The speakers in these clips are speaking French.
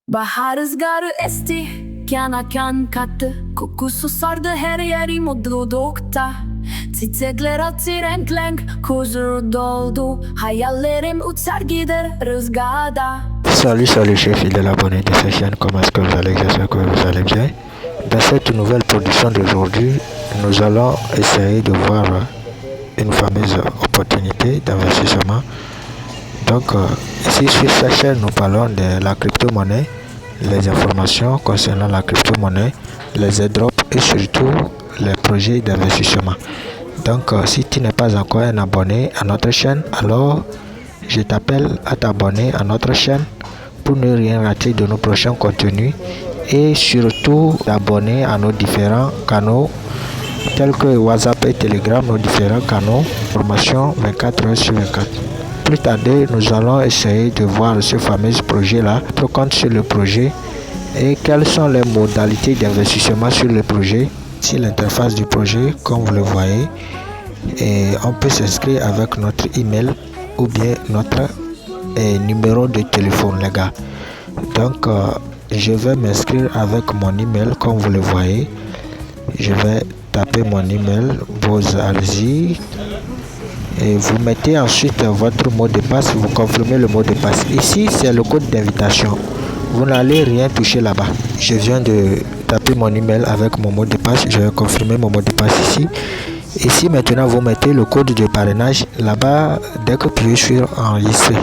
Bahar rüzgarı esti, kana kan kattı. Kokusu sardı her yeri mutlulukta. Çiçekler açtı renk renk, huzur doldu. Hayallerim uçar gider rüzgarda. Salut chers fidèles abonnés de cette chaîne, comment est-ce que vous allez? J'espère que vous allez bien. Dans cette nouvelle production d'aujourd'hui, nous allons essayer de voir une fameuse opportunité d'investissement. Donc ici sur cette chaîne, nous parlons de la crypto-monnaie, les informations concernant la crypto-monnaie, les airdrops et surtout les projets d'investissement. Donc si tu n'es pas encore un abonné à notre chaîne, alors je t'appelle à t'abonner à notre chaîne pour ne rien rater de nos prochains contenus et surtout t'abonner à nos différents canaux tels que WhatsApp et Telegram, nos différents canaux, formation 24 heures sur 24. Plus tarder, nous allons essayer de voir ce fameux projet-là, pour compte sur le projet et quelles sont les modalités d'investissement sur le projet. Ici l'interface du projet, comme vous le voyez, et on peut s'inscrire avec notre email ou bien notre numéro de téléphone, les gars. Donc je vais m'inscrire avec mon email, comme vous le voyez. Je vais taper mon email, vous allez-y et vous mettez ensuite votre mot de passe, vous confirmez le mot de passe. Ici c'est le code d'invitation, vous n'allez rien toucher là-bas. Je viens de taper mon email avec mon mot de passe, je vais confirmer mon mot de passe ici. Ici maintenant vous mettez le code de parrainage là-bas. Dès que vous appuyez sur enregistrer,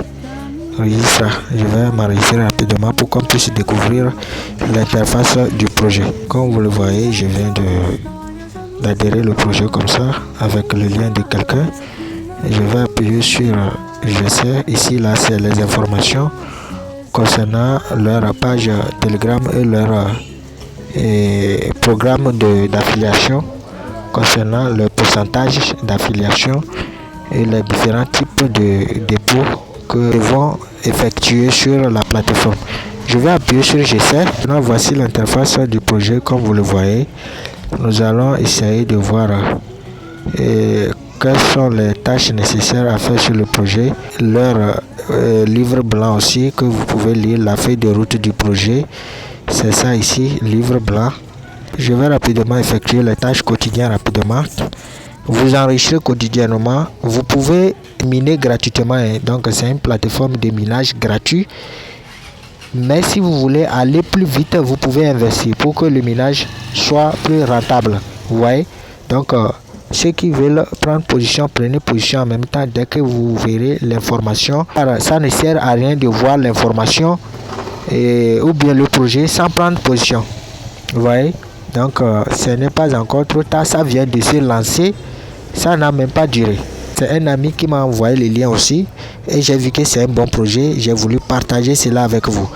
je vais m'enregistrer rapidement pour qu'on puisse découvrir l'interface du projet. Comme vous le voyez, je viens d'adhérer le projet comme ça avec le lien de quelqu'un. Je vais appuyer sur je sais. Ici là c'est les informations concernant leur page Telegram et leur programme d'affiliation, concernant le pourcentage d'affiliation et les différents types de dépôts que nous devons effectuer sur la plateforme. Je vais appuyer sur je sais. Maintenant voici l'interface du projet comme vous le voyez. Nous allons essayer de voir quelles sont les tâches nécessaires à faire sur le projet, leur livre blanc aussi que vous pouvez lire, la feuille de route du projet. C'est ça ici, livre blanc. Je vais rapidement effectuer les tâches quotidiennes rapidement. Vous enrichirez quotidiennement. Vous pouvez miner gratuitement, donc c'est une plateforme de minage gratuit. Mais si vous voulez aller plus vite, vous pouvez investir pour que le minage soit plus rentable. Vous voyez? Donc ceux qui veulent prendre position, prenez position en même temps dès que vous verrez l'information. Ça ne sert à rien de voir l'information ou bien le projet sans prendre position. Vous voyez? Donc ce n'est pas encore trop tard, ça vient de se lancer, ça n'a même pas duré. C'est un ami qui m'a envoyé le lien aussi et j'ai vu que c'est un bon projet, j'ai voulu partager cela avec vous.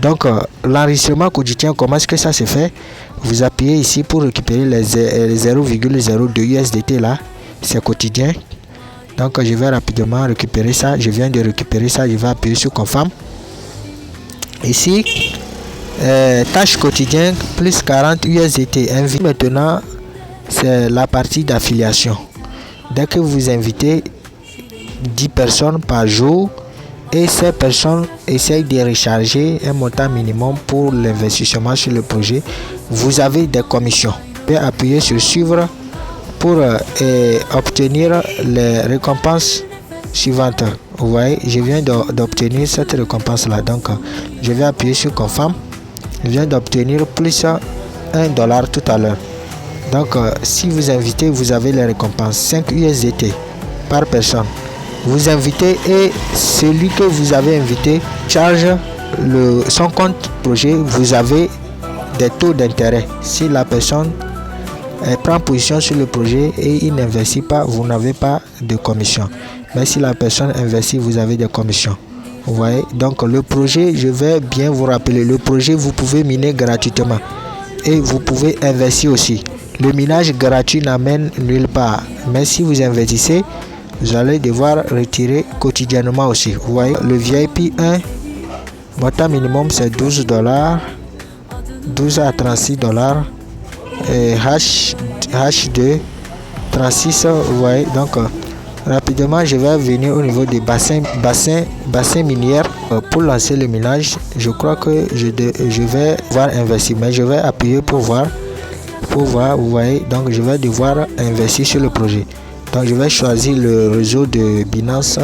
Donc l'enregistrement quotidien, comment est-ce que ça se fait? Vous appuyez ici pour récupérer les 0,02 USDT là, c'est quotidien. Donc je vais rapidement récupérer ça, je viens de récupérer ça, je vais appuyer sur confirm. Ici tâche quotidienne plus 40 USDT. Invite maintenant, c'est la partie d'affiliation. Dès que vous invitez 10 personnes par jour et ces personnes essayent de recharger un montant minimum pour l'investissement sur le projet, vous avez des commissions. Vous pouvez appuyer sur suivre pour obtenir les récompenses suivantes. Vous voyez, je viens d'obtenir cette récompense là, donc je vais appuyer sur confirm. Je viens d'obtenir plus $1 tout à l'heure. Donc si vous invitez, vous avez les récompenses 5 USDT par personne. Vous invitez et celui que vous avez invité charge son compte projet. Vous avez des taux d'intérêt. Si la personne prend position sur le projet et il n'investit pas, vous n'avez pas de commission. Mais si la personne investit, vous avez des commissions. Vous voyez, donc le projet, je vais bien vous rappeler, le projet vous pouvez miner gratuitement et vous pouvez investir aussi. Le minage gratuit n'amène nulle part, mais si vous investissez, vous allez devoir retirer quotidiennement aussi. Vous voyez, le VIP 1, montant minimum c'est $12, 12 à $36, et H2 36. Vous voyez, donc Rapidement, je vais venir au niveau des bassins minières pour lancer le minage. Je crois que je vais devoir investir, mais je vais appuyer pour voir, vous voyez. Donc, je vais devoir investir sur le projet. Donc, je vais choisir le réseau de Binance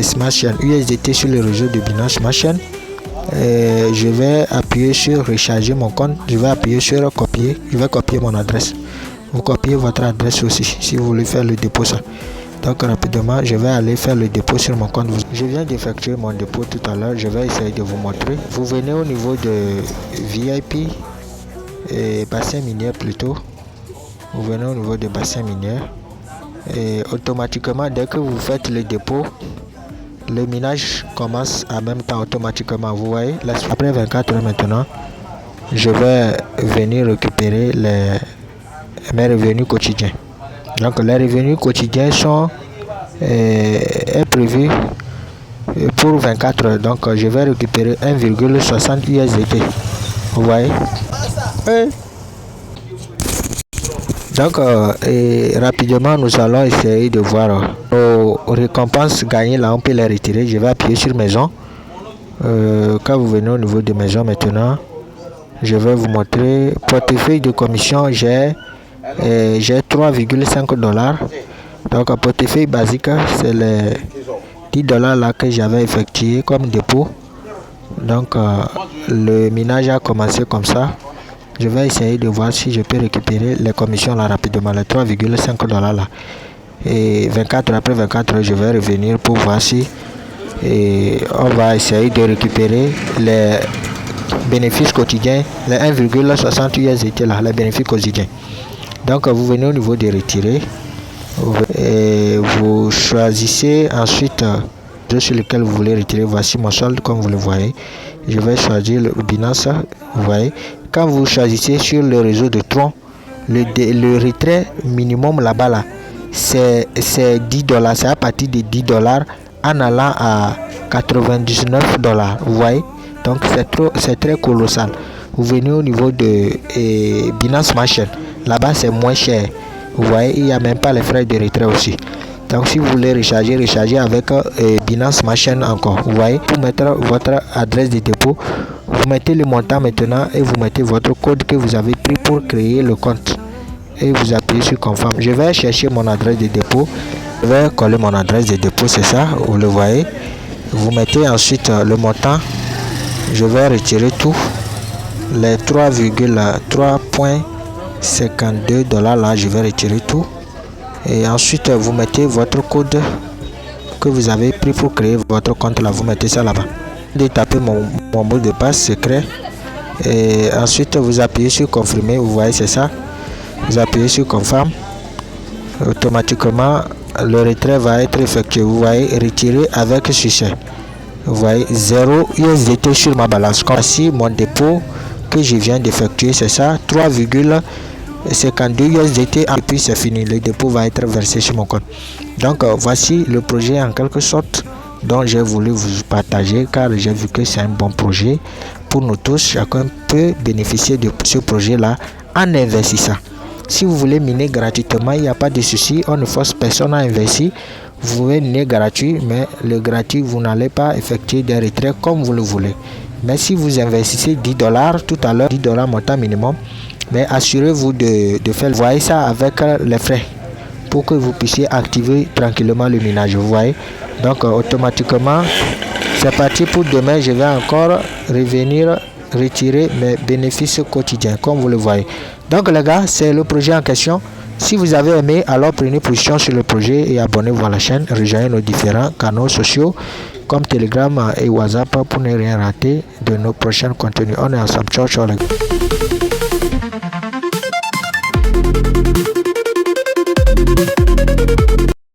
Smart Chain, USDT sur le réseau de Binance Smart Chain. Je vais appuyer sur recharger mon compte. Je vais appuyer sur copier. Je vais copier mon adresse. Vous copiez votre adresse aussi si vous voulez faire le dépôt ça. Donc rapidement, je vais aller faire le dépôt sur mon compte. Je viens d'effectuer mon dépôt tout à l'heure. Je vais essayer de vous montrer. Vous venez au niveau de VIP et bassin minier plutôt. Vous venez au niveau de bassin minier et automatiquement dès que vous faites le dépôt, le minage commence en même temps automatiquement. Vous voyez, là, après 24 heures maintenant, je vais venir récupérer mes revenus quotidiens. Donc les revenus quotidiens sont prévus pour 24 heures. Donc je vais récupérer 1,60 USDT. Vous voyez. Donc rapidement nous allons essayer de voir nos récompenses gagnées. Là on peut les retirer. Je vais appuyer sur maison. Quand vous venez au niveau de maison maintenant, je vais vous montrer portefeuille de commission. J'ai 3,5 $. Donc portefeuille basique, c'est les 10 $ là que j'avais effectué comme dépôt. Donc le minage a commencé comme ça. Je vais essayer de voir si je peux récupérer les commissions là rapidement, les 3,5 $ là. Et 24 après 24 heures, je vais revenir pour voir si on va essayer de récupérer les bénéfices quotidiens, les 1,60 USDT là, les bénéfices quotidiens. Donc vous venez au niveau de retirer et vous choisissez ensuite sur lequel vous voulez retirer. Voici mon solde comme vous le voyez. Je vais choisir le Binance. Vous voyez, quand vous choisissez sur le réseau de Tron, le retrait minimum là-bas là, c'est 10 $. C'est à partir de 10 $ en allant à 99 $. Vous voyez, donc c'est très colossal. Vous venez au niveau de Binance Smart Chain. Là-bas, c'est moins cher. Vous voyez, il n'y a même pas les frais de retrait aussi. Donc, si vous voulez recharger avec Binance Smart Chain encore. Vous voyez, pour mettre votre adresse de dépôt, vous mettez le montant maintenant et vous mettez votre code que vous avez pris pour créer le compte. Et vous appuyez sur Confirm. Je vais chercher mon adresse de dépôt. Je vais coller mon adresse de dépôt, c'est ça, vous le voyez. Vous mettez ensuite le montant. Je vais retirer tout. Les 3,3,52 $ là, je vais retirer tout. Et ensuite, vous mettez votre code que vous avez pris pour créer votre compte là. Vous mettez ça là-bas. Vous tapez mon mot de passe secret. Et ensuite, vous appuyez sur confirmer. Vous voyez, c'est ça. Vous appuyez sur confirm. Automatiquement, le retrait va être effectué. Vous voyez, retiré avec succès. Vous voyez, 0 USDT sur ma balance. Comme si mon dépôt que je viens d'effectuer, c'est ça, 3,52 USDT et puis c'est fini. Le dépôt va être versé sur mon compte. Donc voici le projet en quelque sorte dont j'ai voulu vous partager, car j'ai vu que c'est un bon projet pour nous tous. Chacun peut bénéficier de ce projet là en investissant. Si vous voulez miner gratuitement, il n'y a pas de souci, on ne force personne à investir. Vous pouvez miner gratuit, mais le gratuit, vous n'allez pas effectuer des retraits comme vous le voulez. Mais si vous investissez 10 $ tout à l'heure, 10 $ montant minimum, mais assurez-vous de faire, voyez ça avec les frais pour que vous puissiez activer tranquillement le minage. Vous voyez, donc automatiquement, c'est parti pour demain. Je vais encore revenir retirer mes bénéfices quotidiens comme vous le voyez. Donc les gars, c'est le projet en question. Si vous avez aimé, alors prenez position sur le projet et abonnez-vous à la chaîne. Rejoignez nos différents canaux sociaux comme Telegram et WhatsApp pour ne rien rater de nos prochains contenus. On est ensemble. Ciao, ciao les gars.